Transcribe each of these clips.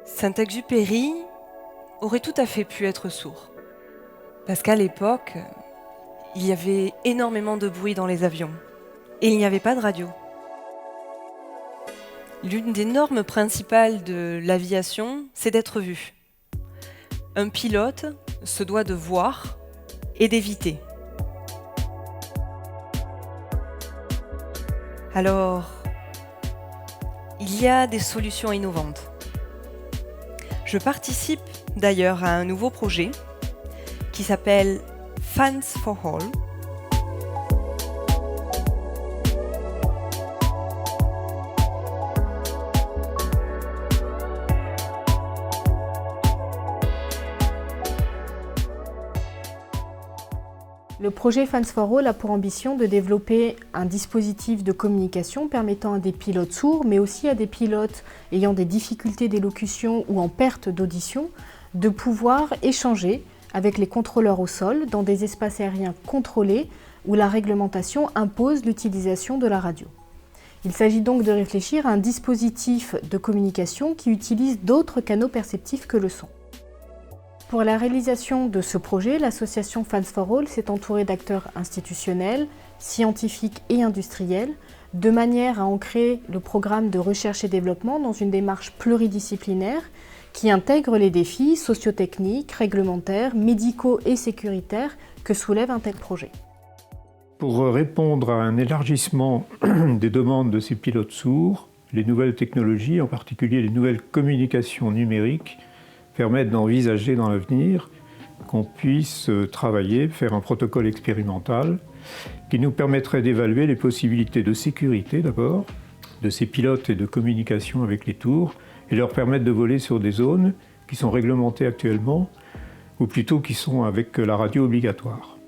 Saint-Exupéry aurait tout à fait pu être sourd. Parce qu'à l'époque, il y avait énormément de bruit dans les avions. Et il n'y avait pas de radio. L'une des normes principales de l'aviation, c'est d'être vu. Un pilote se doit de voir et d'éviter. Alors, il y a des solutions innovantes. Je participe d'ailleurs à un nouveau projet qui s'appelle Fans for All. Le projet Fans for All a pour ambition de développer un dispositif de communication permettant à des pilotes sourds, mais aussi à des pilotes ayant des difficultés d'élocution ou en perte d'audition, de pouvoir échanger avec les contrôleurs au sol dans des espaces aériens contrôlés où la réglementation impose l'utilisation de la radio. Il s'agit donc de réfléchir à un dispositif de communication qui utilise d'autres canaux perceptifs que le son. Pour la réalisation de ce projet, l'association Fans for All s'est entourée d'acteurs institutionnels, scientifiques et industriels, de manière à ancrer le programme de recherche et développement dans une démarche pluridisciplinaire qui intègre les défis socio-techniques, réglementaires, médicaux et sécuritaires que soulève un tel projet. Pour répondre à un élargissement des demandes de ces pilotes sourds, les nouvelles technologies, en particulier les nouvelles communications numériques, permettent d'envisager dans l'avenir qu'on puisse travailler, faire un protocole expérimental qui nous permettrait d'évaluer les possibilités de sécurité d'abord, de ces pilotes et de communication avec les tours, et leur permettre de voler sur des zones qui sont réglementées actuellement, ou plutôt qui sont avec la radio obligatoire.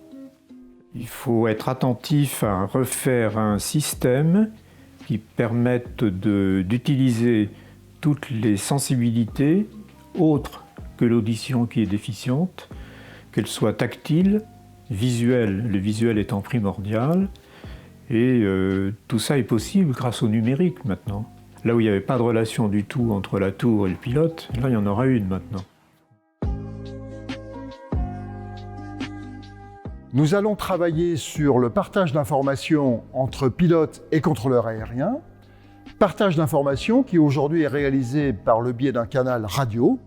Il faut être attentif à refaire un système qui permette d'utiliser toutes les sensibilités autre que l'audition qui est déficiente, qu'elle soit tactile, visuelle, le visuel étant primordial, et tout ça est possible grâce au numérique maintenant. Là où il n'y avait pas de relation du tout entre la tour et le pilote, là il y en aura une maintenant. Nous allons travailler sur le partage d'informations entre pilotes et contrôleurs aériens, partage d'informations qui aujourd'hui est réalisé par le biais d'un canal radio,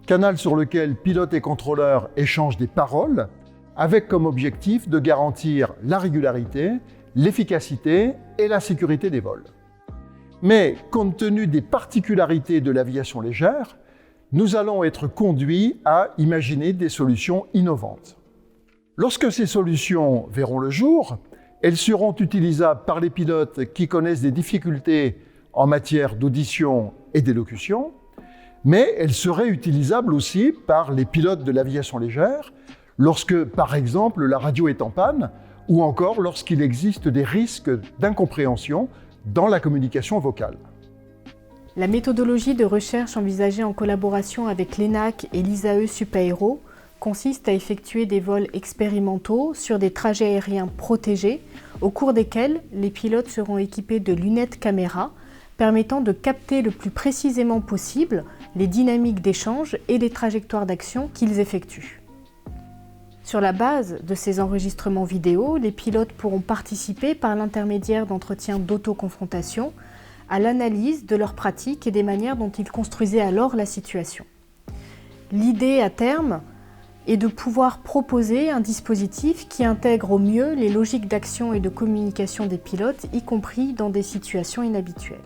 canal sur lequel pilotes et contrôleurs échangent des paroles, avec comme objectif de garantir la régularité, l'efficacité et la sécurité des vols. Mais compte tenu des particularités de l'aviation légère, nous allons être conduits à imaginer des solutions innovantes. Lorsque ces solutions verront le jour, elles seront utilisables par les pilotes qui connaissent des difficultés en matière d'audition et d'élocution, mais elles seraient utilisables aussi par les pilotes de l'aviation légère lorsque, par exemple, la radio est en panne ou encore lorsqu'il existe des risques d'incompréhension dans la communication vocale. La méthodologie de recherche envisagée en collaboration avec l'ENAC et l'ISAE Supaéro consiste à effectuer des vols expérimentaux sur des trajets aériens protégés au cours desquels les pilotes seront équipés de lunettes caméra permettant de capter le plus précisément possible les dynamiques d'échange et les trajectoires d'action qu'ils effectuent. Sur la base de ces enregistrements vidéo, les pilotes pourront participer par l'intermédiaire d'entretiens d'autoconfrontation à l'analyse de leurs pratiques et des manières dont ils construisaient alors la situation. L'idée à terme est de pouvoir proposer un dispositif qui intègre au mieux les logiques d'action et de communication des pilotes, y compris dans des situations inhabituelles.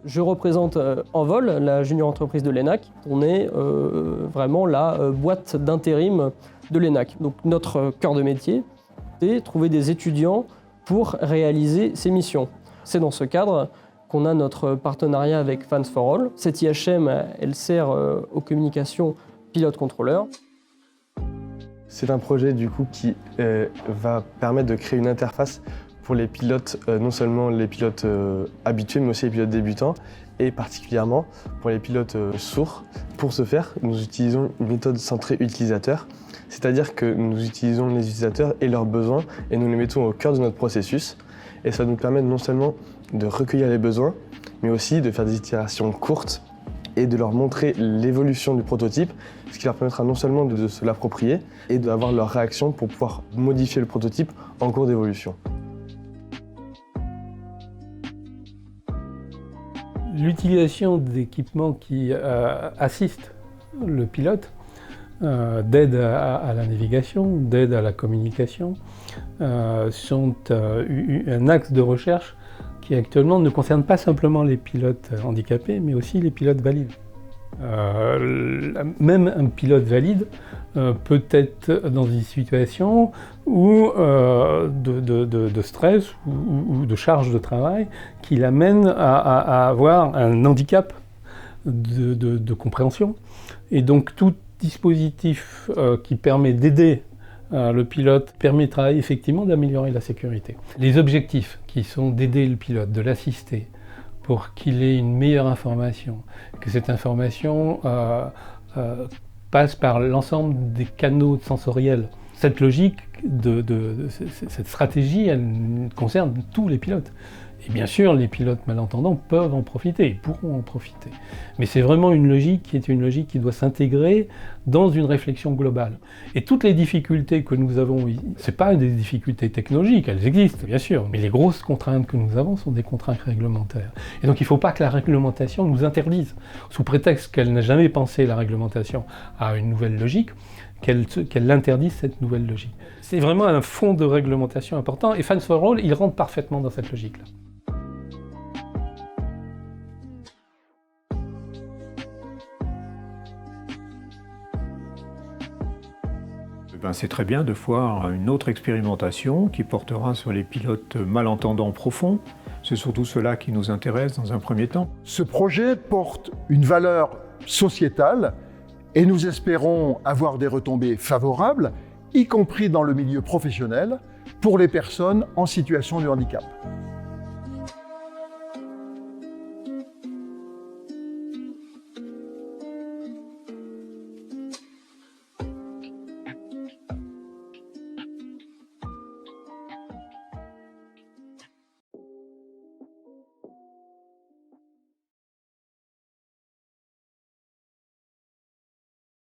Je représente Envol, la junior entreprise de l'ENAC. On est vraiment la boîte d'intérim de l'ENAC. Donc notre cœur de métier, c'est trouver des étudiants pour réaliser ces missions. C'est dans ce cadre qu'on a notre partenariat avec Fans for All. Cette IHM, elle sert aux communications pilote-contrôleur. C'est un projet du coup qui va permettre de créer une interface pour les pilotes, non seulement les pilotes habitués, mais aussi les pilotes débutants, et particulièrement pour les pilotes sourds. Pour ce faire, nous utilisons une méthode centrée utilisateur, c'est-à-dire que nous utilisons les utilisateurs et leurs besoins, et nous les mettons au cœur de notre processus. Et ça nous permet non seulement de recueillir les besoins, mais aussi de faire des itérations courtes et de leur montrer l'évolution du prototype, ce qui leur permettra non seulement de se l'approprier et d'avoir leur réaction pour pouvoir modifier le prototype en cours d'évolution. L'utilisation d'équipements qui assistent le pilote, d'aide à la navigation, d'aide à la communication, sont un axe de recherche qui actuellement ne concerne pas simplement les pilotes handicapés, mais aussi les pilotes valides. Même un pilote valide peut être dans une situation où, de stress ou de charge de travail qui l'amène à avoir un handicap de compréhension. Et donc tout dispositif qui permet d'aider le pilote permettra effectivement d'améliorer la sécurité. Les objectifs qui sont d'aider le pilote, de l'assister, pour qu'il ait une meilleure information, que cette information passe par l'ensemble des canaux sensoriels. Cette logique, cette stratégie, elle concerne tous les pilotes. Et bien sûr, les pilotes malentendants peuvent en profiter, ils pourront en profiter. Mais c'est vraiment une logique qui doit s'intégrer dans une réflexion globale. Et toutes les difficultés que nous avons, ce n'est pas des difficultés technologiques, elles existent bien sûr, mais les grosses contraintes que nous avons sont des contraintes réglementaires. Et donc il ne faut pas que la réglementation nous interdise, sous prétexte qu'elle n'a jamais pensé la réglementation à une nouvelle logique, qu'elle interdise cette nouvelle logique. C'est vraiment un fond de réglementation important, et Fans for All, il rentre parfaitement dans cette logique-là. C'est très bien de voir une autre expérimentation qui portera sur les pilotes malentendants profonds. C'est surtout cela qui nous intéresse dans un premier temps. Ce projet porte une valeur sociétale et nous espérons avoir des retombées favorables, y compris dans le milieu professionnel, pour les personnes en situation de handicap.